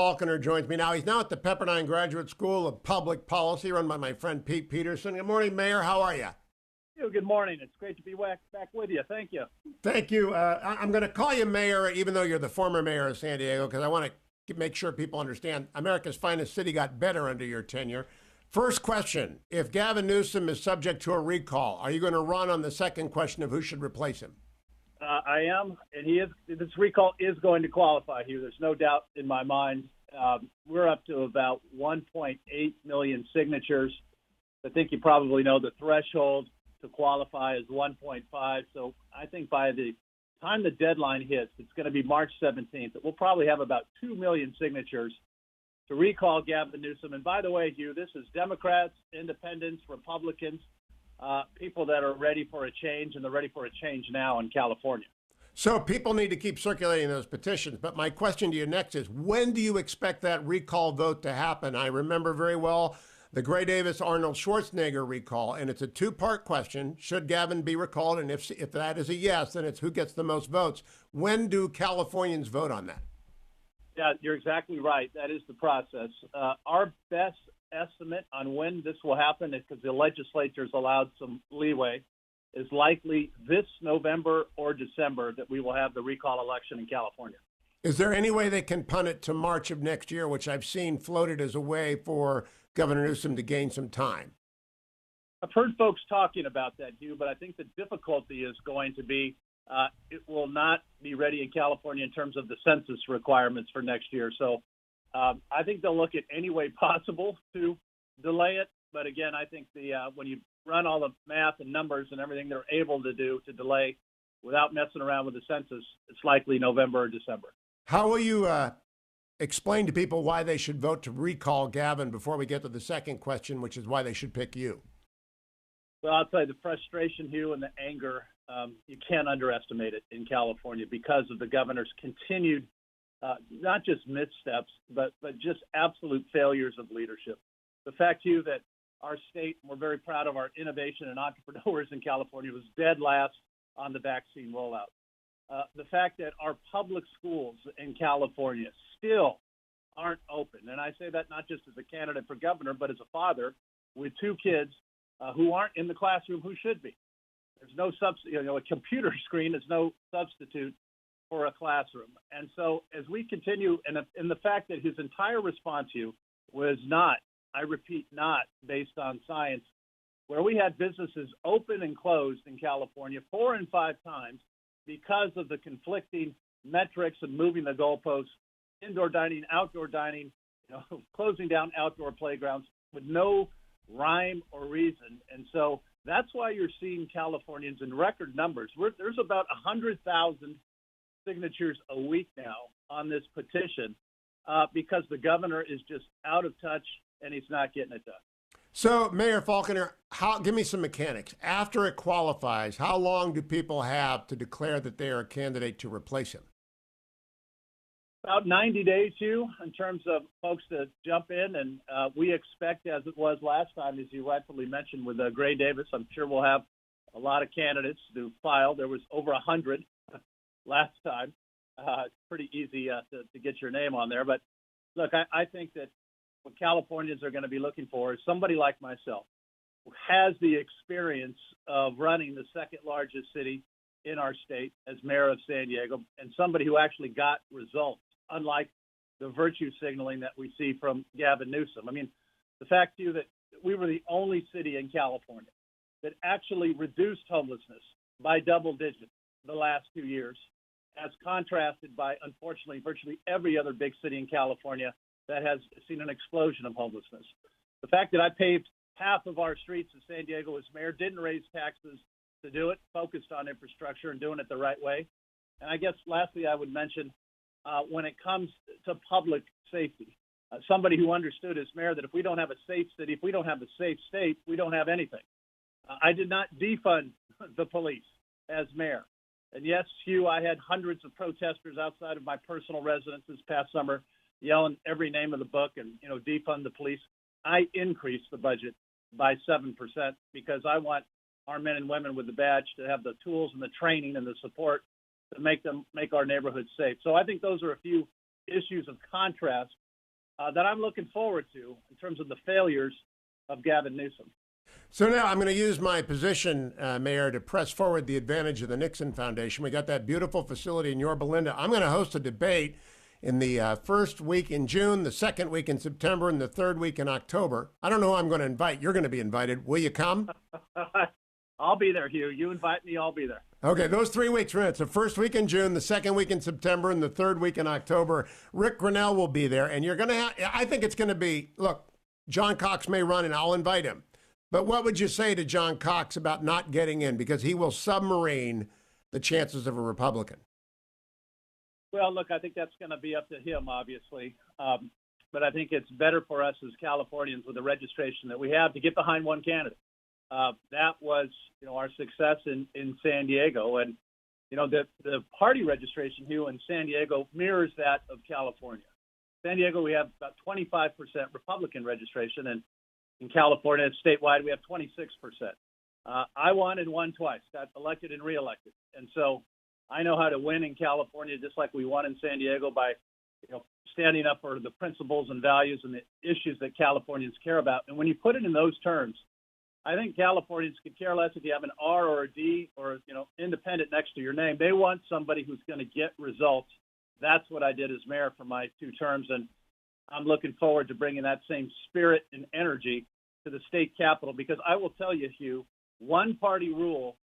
Faulconer joins me now. He's now at the Pepperdine Graduate School of Public Policy, run by my friend Pete Peterson. Good morning, Mayor. How are you? Good morning. It's great to be back with you. Thank you. Thank you. I'm going to call you Mayor, even though you're the former mayor of San Diego, because I want to make sure people understand America's finest city got better under your tenure. First question, if Gavin Newsom is subject to a recall, are you going to run on the second question of who should replace him? I am, and he is. This recall is going to qualify, Hugh. There's no doubt in my mind. We're up to about 1.8 million signatures. I think you probably know the threshold to qualify is 1.5. So I think by the time the deadline hits, it's going to be March 17th. We'll probably have about 2 million signatures to recall Gavin Newsom. And by the way, Hugh, this is Democrats, Independents, Republicans, people that are ready for a change, and they're ready for a change now in California. So people need to keep circulating those petitions. But my question to you next is, when do you expect that recall vote to happen? I remember very well the Gray Davis-Arnold Schwarzenegger recall, and it's a two-part question. Should Gavin be recalled? And if that is a yes, then it's who gets the most votes. When do Californians vote on that? Yeah, you're exactly right. That is the process. Our best estimate on when this will happen, because the legislature's allowed some leeway, is likely this November or December that we will have the recall election in California. Is there any way they can punt it to March of next year, which I've seen floated as a way for Governor Newsom to gain some time? I've heard folks talking about that, Hugh, but I think the difficulty is going to be it will not be ready in California in terms of the census requirements for next year. So I think they'll look at any way possible to delay it. But again, I think when you run all the math and numbers and everything they're able to do to delay without messing around with the census, it's likely November or December. How will you explain to people why they should vote to recall Gavin before we get to the second question, which is why they should pick you? Well, I'll tell you, the frustration, Hugh, and the anger, you can't underestimate it in California because of the governor's continued, not just missteps, but just absolute failures of leadership. The fact, Hugh, that our state, we're very proud of our innovation and entrepreneurs in California, was dead last on the vaccine rollout. The fact that our public schools in California still aren't open. And I say that not just as a candidate for governor, but as a father with two kids who aren't in the classroom who should be. There's no substitute, a computer screen is no substitute for a classroom. And so as we continue, and the fact that his entire response to you was not, I repeat, not based on science, where we had businesses open and closed in California 4 and 5 times because of the conflicting metrics and moving the goalposts, indoor dining, outdoor dining, closing down outdoor playgrounds with no rhyme or reason. And so that's why you're seeing Californians in record numbers. There's about 100,000 signatures a week now on this petition because the governor is just out of touch and he's not getting it done. So, Mayor Faulconer, give me some mechanics. After it qualifies, how long do people have to declare that they are a candidate to replace him? About 90 days, Hugh, in terms of folks to jump in. And we expect, as it was last time, as you rightfully mentioned, with Gray Davis, I'm sure we'll have a lot of candidates to file. There was over 100 last time. It's pretty easy to get your name on there. But, look, I think that what Californians are going to be looking for is somebody like myself who has the experience of running the second largest city in our state as mayor of San Diego, and somebody who actually got results, unlike the virtue signaling that we see from Gavin Newsom. I mean, the fact, too, that we were the only city in California that actually reduced homelessness by double digits the last 2 years, as contrasted by, unfortunately, virtually every other big city in California that has seen an explosion of homelessness. The fact that I paved half of our streets in San Diego as mayor, didn't raise taxes to do it, focused on infrastructure and doing it the right way. And I guess lastly, I would mention when it comes to public safety, somebody who understood as mayor that if we don't have a safe city, if we don't have a safe state, we don't have anything. I did not defund the police as mayor. And yes, Hugh, I had hundreds of protesters outside of my personal residence this past summer yelling every name of the book and, defund the police. I increased the budget by 7% because I want our men and women with the badge to have the tools and the training and the support to make our neighborhoods safe. So I think those are a few issues of contrast that I'm looking forward to in terms of the failures of Gavin Newsom. So now I'm going to use my position, Mayor, to press forward the advantage of the Nixon Foundation. We got that beautiful facility in Yorba Linda. I'm going to host a debate in the first week in June, the second week in September, and the third week in October. I don't know who I'm going to invite. You're going to be invited. Will you come? I'll be there, Hugh. You invite me, I'll be there. Okay, those 3 weeks, it's the first week in June, the second week in September, and the third week in October. Rick Grinnell will be there, and you're going to have, I think it's going to be, look, John Cox may run, and I'll invite him. But what would you say to John Cox about not getting in? Because he will submarine the chances of a Republican. Well, look, I think that's going to be up to him, obviously. But I think it's better for us as Californians with the registration that we have to get behind one candidate. That was, our success in San Diego. And, the party registration, Hugh, in San Diego mirrors that of California. San Diego, we have about 25% Republican registration, and in California, statewide, we have 26%. I won and won twice, got elected and reelected. And so I know how to win in California, just like we won in San Diego by, standing up for the principles and values and the issues that Californians care about. And when you put it in those terms, I think Californians could care less if you have an R or a D or, independent next to your name. They want somebody who's going to get results. That's what I did as mayor for my 2 terms. And I'm looking forward to bringing that same spirit and energy to the state capitol, because I will tell you, Hugh, one-party rule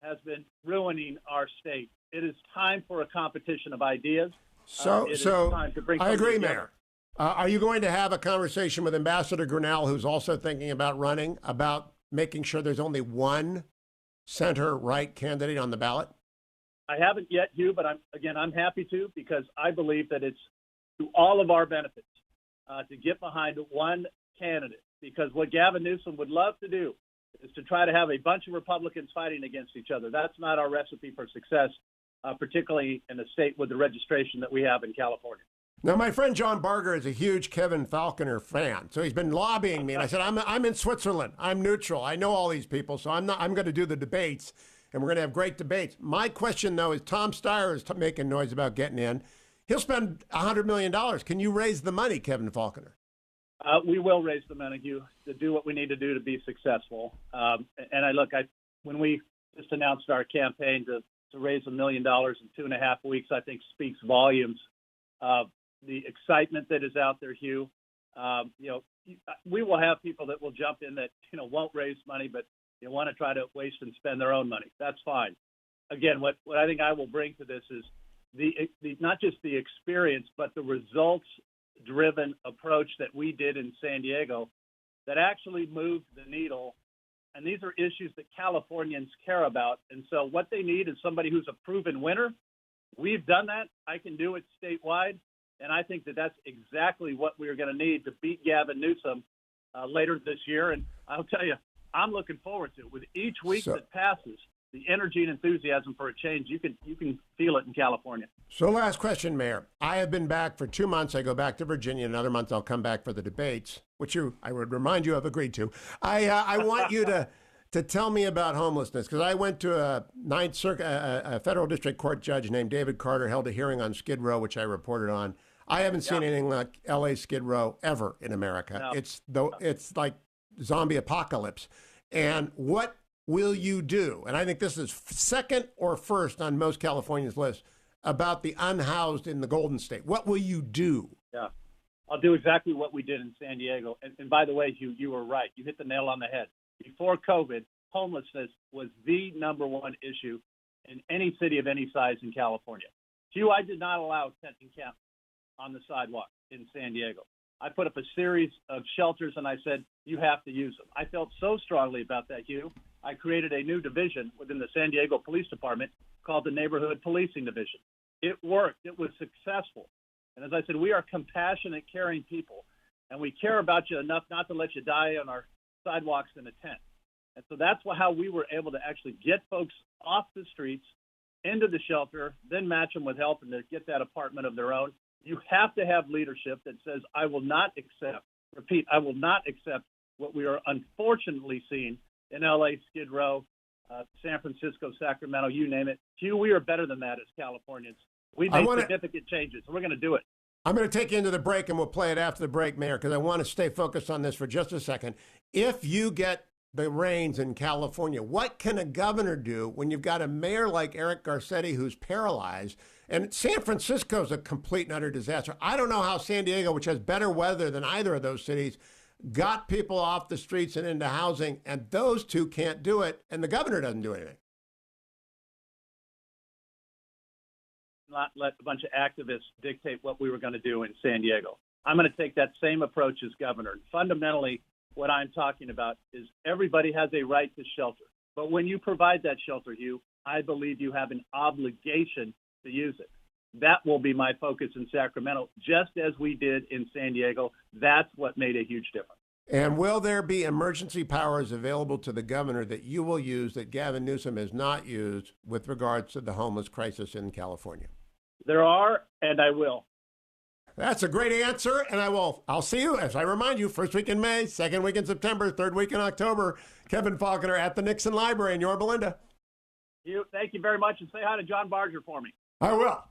has been ruining our state. It is time for a competition of ideas. So I agree, together. Mayor. Are you going to have a conversation with Ambassador Grinnell, who's also thinking about running, about making sure there's only one center-right candidate on the ballot? I haven't yet, Hugh, but I'm happy to, because I believe that it's to all of our benefits to get behind one candidate, because what Gavin Newsom would love to do is to try to have a bunch of Republicans fighting against each other. That's not our recipe for success, particularly in a state with the registration that we have in California. Now, my friend John Barger is a huge Kevin Faulconer fan, so he's been lobbying me, and I said, I'm in Switzerland. I'm neutral. I know all these people, so I'm going to do the debates, and we're going to have great debates. My question, though, is Tom Steyer is making noise about getting in. He'll spend $100 million. Can you raise the money, Kevin Faulconer? We will raise the money, Hugh, to do what we need to do to be successful. When we just announced our campaign to raise $1 million in 2.5 weeks, I think speaks volumes of the excitement that is out there, Hugh. We will have people that will jump in that, won't raise money, but want to try to waste and spend their own money. That's fine. Again, what I think I will bring to this is the not just the experience, but the results-driven approach that we did in San Diego that actually moved the needle. And these are issues that Californians care about. And so what they need is somebody who's a proven winner. We've done that. I can do it statewide. And I think that that's exactly what we're going to need to beat Gavin Newsom later this year. And I'll tell you, I'm looking forward to it. With each week that passes, the energy and enthusiasm for a change, you can feel it in California. So last question, Mayor. I have been back for 2 months. I go back to Virginia. Another month I will come back for the debates, which I would remind you have agreed to. I want you to tell me about homelessness, because I went to a federal district court judge named David Carter held a hearing on Skid Row, which I reported on. I haven't seen anything like L.A. Skid Row ever in America. No. It's like zombie apocalypse. And what will you do? And I think this is second or first on most Californians' list about the unhoused in the Golden State. What will you do? Yeah, I'll do exactly what we did in San Diego. And by the way, Hugh, you were right. You hit the nail on the head. Before COVID, homelessness was the number one issue in any city of any size in California. Hugh, I did not allow tent and camp on the sidewalk in San Diego. I put up a series of shelters, and I said, you have to use them. I felt so strongly about that, Hugh. I created a new division within the San Diego Police Department called the Neighborhood Policing Division. It worked. It was successful. And as I said, we are compassionate, caring people, and we care about you enough not to let you die on our sidewalks in a tent. And so that's how we were able to actually get folks off the streets, into the shelter, then match them with help and to get that apartment of their own. You have to have leadership that says, I will not accept what we are unfortunately seeing in L.A., Skid Row, San Francisco, Sacramento, you name it. Hugh, we are better than that as Californians. We made significant changes, and we're going to do it. I'm going to take you into the break, and we'll play it after the break, Mayor, because I want to stay focused on this for just a second. If you get the reins in California, what can a governor do when you've got a mayor like Eric Garcetti who's paralyzed? And San Francisco's a complete and utter disaster. I don't know how San Diego, which has better weather than either of those cities, got people off the streets and into housing, and those two can't do it, and the governor doesn't do anything. Not let a bunch of activists dictate what we were going to do in San Diego. I'm going to take that same approach as governor. Fundamentally, what I'm talking about is everybody has a right to shelter. But when you provide that shelter, Hugh, I believe you have an obligation to use it. That will be my focus in Sacramento, just as we did in San Diego. That's what made a huge difference. And will there be emergency powers available to the governor that you will use that Gavin Newsom has not used with regards to the homeless crisis in California? There are, and I will. That's a great answer, and I'll see you, as I remind you, first week in May, second week in September, third week in October. Kevin Faulconer at the Nixon Library in Yorba Linda. Hugh, thank you very much, and say hi to John Barger for me. I will.